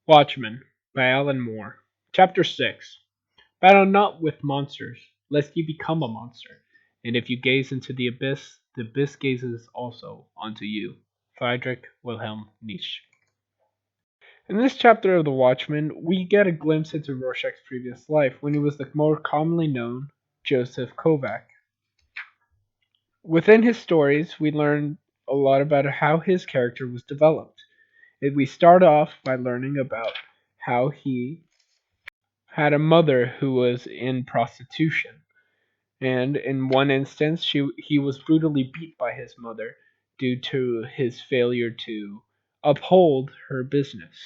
Watchmen by Alan Moore. Chapter 6. Battle not with monsters, lest ye become a monster. And if you gaze into the abyss gazes also unto you. Friedrich Wilhelm Nietzsche. In this chapter of The Watchmen, we get a glimpse into Rorschach's previous life when he was the more commonly known Joseph Kovac. Within his stories, we learn a lot about how his character was developed. We start off by learning about how he had a mother who was in prostitution, and in one instance he was brutally beat by his mother due to his failure to uphold her business.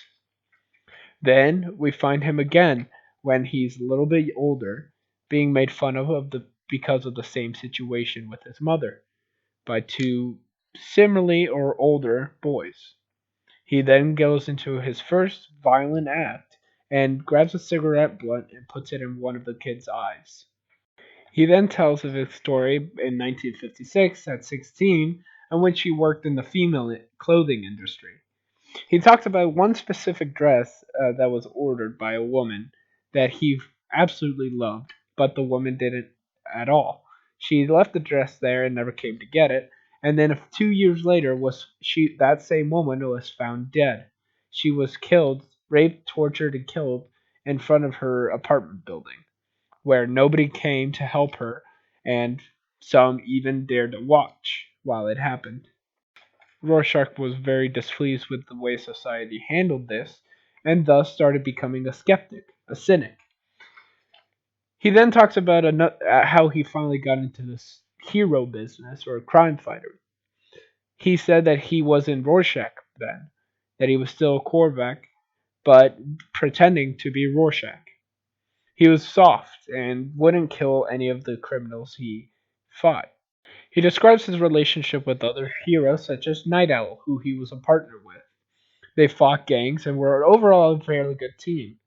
Then we find him again when he's a little bit older, being made fun of the because of the same situation with his mother by two similarly or older boys. He then goes into his first violent act and grabs a cigarette butt and puts it in one of the kid's eyes. He then tells of his story in 1956 at 16, in which he worked in the female clothing industry. He talked about one specific dress that was ordered by a woman that he absolutely loved, but the woman didn't at all. She left the dress there and never came to get it. And then 2 years later, was she that same woman was found dead. She was killed, raped, tortured, and killed in front of her apartment building, where nobody came to help her, and some even dared to watch while it happened. Rorschach was very displeased with the way society handled this, and thus started becoming a skeptic, a cynic. He then talks about how he finally got into this hero business or crime fighter. He said that he was in Rorschach then, that he was still a Korvac, but pretending to be Rorschach. He was soft and wouldn't kill any of the criminals he fought. He describes his relationship with other heroes such as Night Owl, who he was a partner with. They fought gangs and were overall a fairly good team.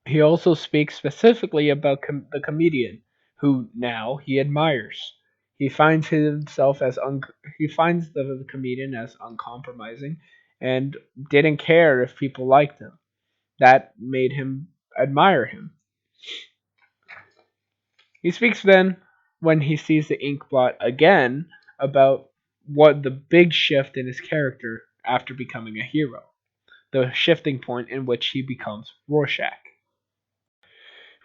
He also speaks specifically about the comedian, who now he admires. He finds himself as he finds the comedian as uncompromising and didn't care if people liked him. That made him admire him. He speaks then, when he sees the ink blot again, about what the big shift in his character after becoming a hero, the shifting point in which he becomes Rorschach.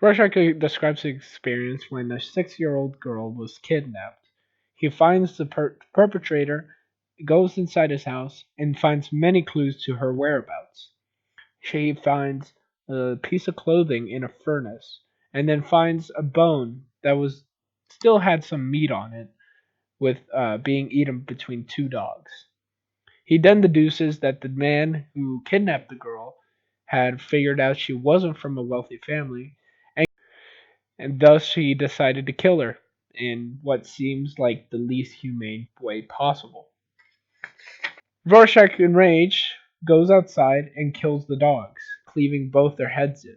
Rorschach describes his experience when a 6-year-old girl was kidnapped. He finds the perpetrator, goes inside his house, and finds many clues to her whereabouts. She finds a piece of clothing in a furnace, and then finds a bone that was still had some meat on it, with being eaten between two dogs. He then deduces that the man who kidnapped the girl had figured out she wasn't from a wealthy family, and thus he decided to kill her in what seems like the least humane way possible. Rorschach, enraged, goes outside and kills the dogs, cleaving both their heads in.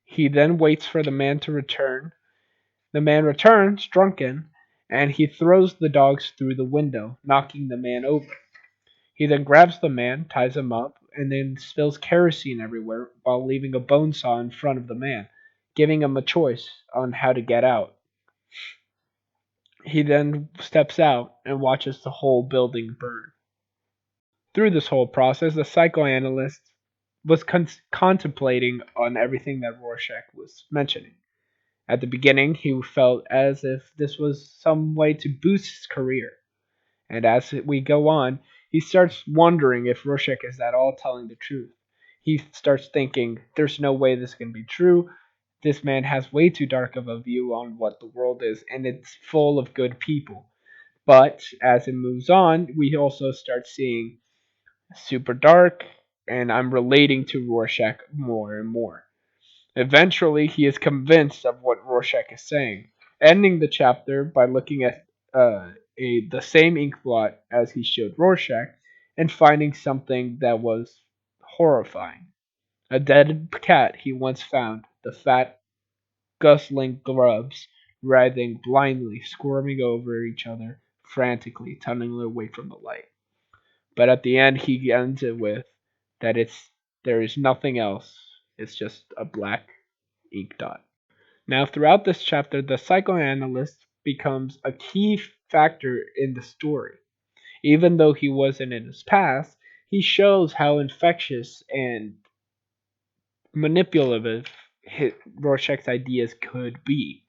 He then waits for the man to return. The man returns, drunken, and he throws the dogs through the window, knocking the man over. He then grabs the man, ties him up, and then spills kerosene everywhere while leaving a bone saw in front of the man, giving him a choice on how to get out. He then steps out and watches the whole building burn. Through this whole process, the psychoanalyst was contemplating on everything that Rorschach was mentioning. At the beginning, he felt as if this was some way to boost his career. And as we go on, he starts wondering if Rorschach is at all telling the truth. He starts thinking, there's no way this can be true. This man has way too dark of a view on what the world is, and it's full of good people. But as it moves on, we also start seeing super dark, and I'm relating to Rorschach more and more. Eventually, he is convinced of what Rorschach is saying, ending the chapter by looking at the same ink blot as he showed Rorschach and finding something that was horrifying. A dead cat he once found, the fat, gusling grubs writhing blindly, squirming over each other, frantically tunneling away from the light. But at the end, he ends it with that it's There is nothing else. It's just a black ink dot. Now, throughout this chapter, the psychoanalyst becomes a key factor in the story. Even though he wasn't in his past, he shows how infectious and manipulative Rorschach's ideas could be.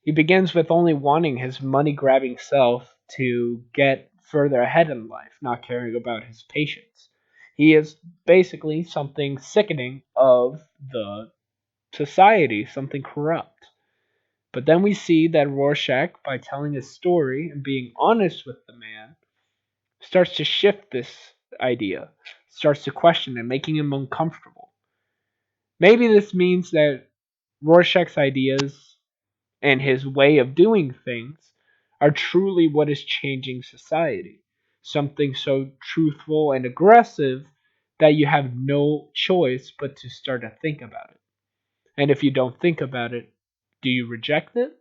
He begins with only wanting his money grabbing self to get further ahead in life, not caring about his patients. He is basically something sickening of the society, something corrupt. But then we see that Rorschach, by telling his story and being honest with the man, starts to shift this idea, starts to question it, making him uncomfortable. Maybe this means that Rorschach's ideas and his way of doing things are truly what is changing society. Something so truthful and aggressive that you have no choice but to start to think about it. And if you don't think about it, do you reject it?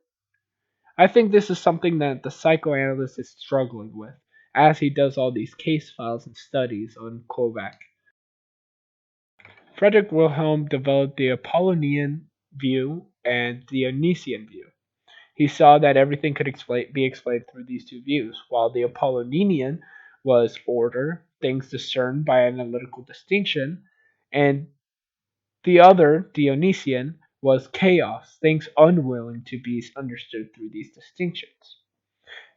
I think this is something that the psychoanalyst is struggling with as he does all these case files and studies on Kovac. Frederick Wilhelm developed the Apollonian view and the Dionysian view. He saw that everything could be explained through these two views, while the Apollonian was order, things discerned by analytical distinction, and the other, Dionysian, was chaos, things unwilling to be understood through these distinctions.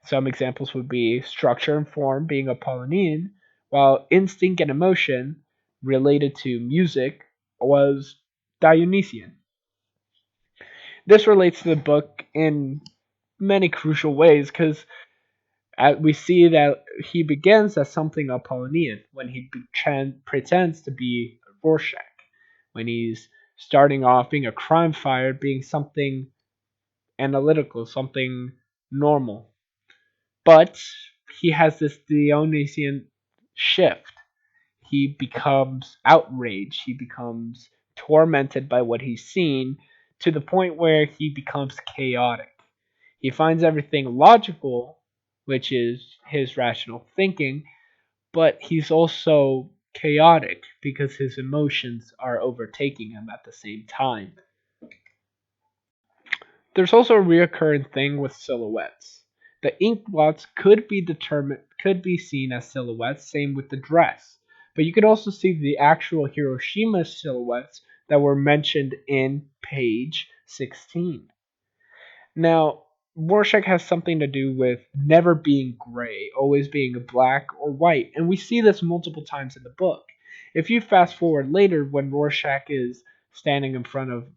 Some examples would be structure and form being Apollonian, while instinct and emotion related to music was Dionysian. This relates to the book in many crucial ways because we see that he begins as something Apollonian when he pretends to be Rorschach, when he's starting off being a crime fighter, being something analytical, something normal. But he has this Dionysian shift. He becomes outraged, he becomes tormented by what he's seen to the point where he becomes chaotic. He finds everything logical, which is his rational thinking, but he's also chaotic because his emotions are overtaking him at the same time. There's also a reoccurring thing with silhouettes. The ink blots could be seen as silhouettes, same with the dress. But you could also see the actual Hiroshima silhouettes that were mentioned in page 16. Now, Rorschach has something to do with never being gray, always being black or white, and we see this multiple times in the book. If you fast forward later when Rorschach is standing in front of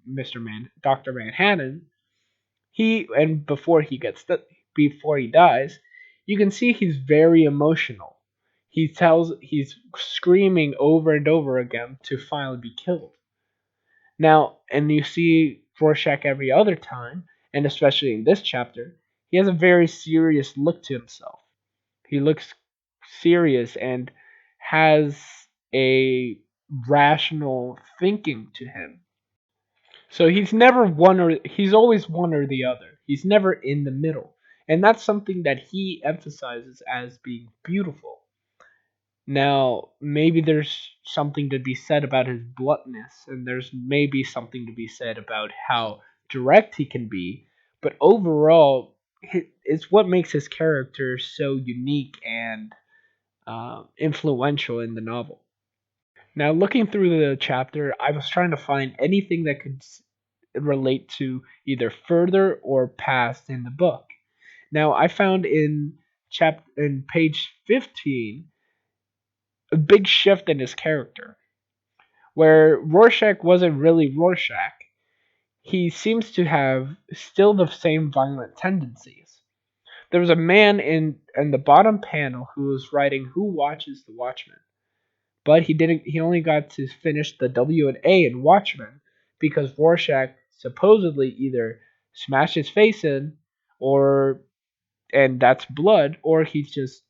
Dr. Manhattan, he and before he dies, you can see he's very emotional. He's screaming over and over again to finally be killed. Now, and you see Rorschach every other time, and especially in this chapter, he has a very serious look to himself. He looks serious and has a rational thinking to him. So he's always one or the other. He's never in the middle. And that's something that he emphasizes as being beautiful. Now, maybe there's something to be said about his bluntness, and there's maybe something to be said about how direct he can be, but overall, it's what makes his character so unique and influential in the novel. Now, looking through the chapter, I was trying to find anything that could relate to either further or past in the book. Now, I found in page 15 a big shift in his character, where Rorschach wasn't really Rorschach. He seems to have still the same violent tendencies. There was a man in the bottom panel who was writing "Who watches the Watchmen," but he didn't. He only got to finish the W and A in Watchmen because Rorschach supposedly either smashed his face in, or and that's blood, or he's just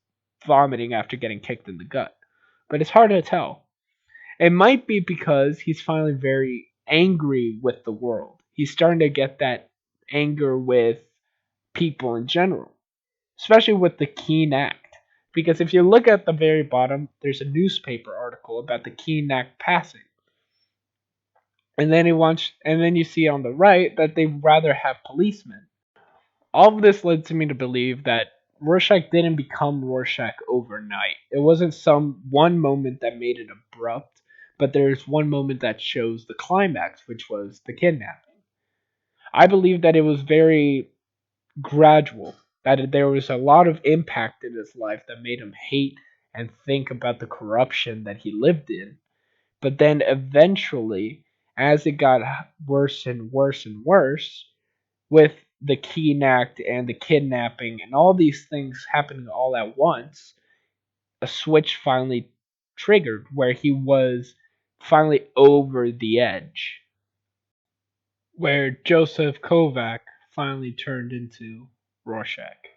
vomiting after getting kicked in the gut. But it's hard to tell. It might be because he's finally very angry with the world. He's starting to get that anger with people in general, especially with the Keen Act. Because if you look at the very bottom, there's a newspaper article about the Keenack passing. And then you see on the right that they'd rather have policemen. All of this led to me to believe that Rorschach didn't become Rorschach overnight. It wasn't some one moment that made it abrupt, but there's one moment that shows the climax, which was the kidnapping. I believe that it was very gradual, that there was a lot of impact in his life that made him hate and think about the corruption that he lived in. But then eventually, as it got worse and worse and worse, with the kidnapped and the kidnapping and all these things happening all at once, a switch finally triggered where he was finally over the edge, where Joseph Kovac finally turned into Rorschach.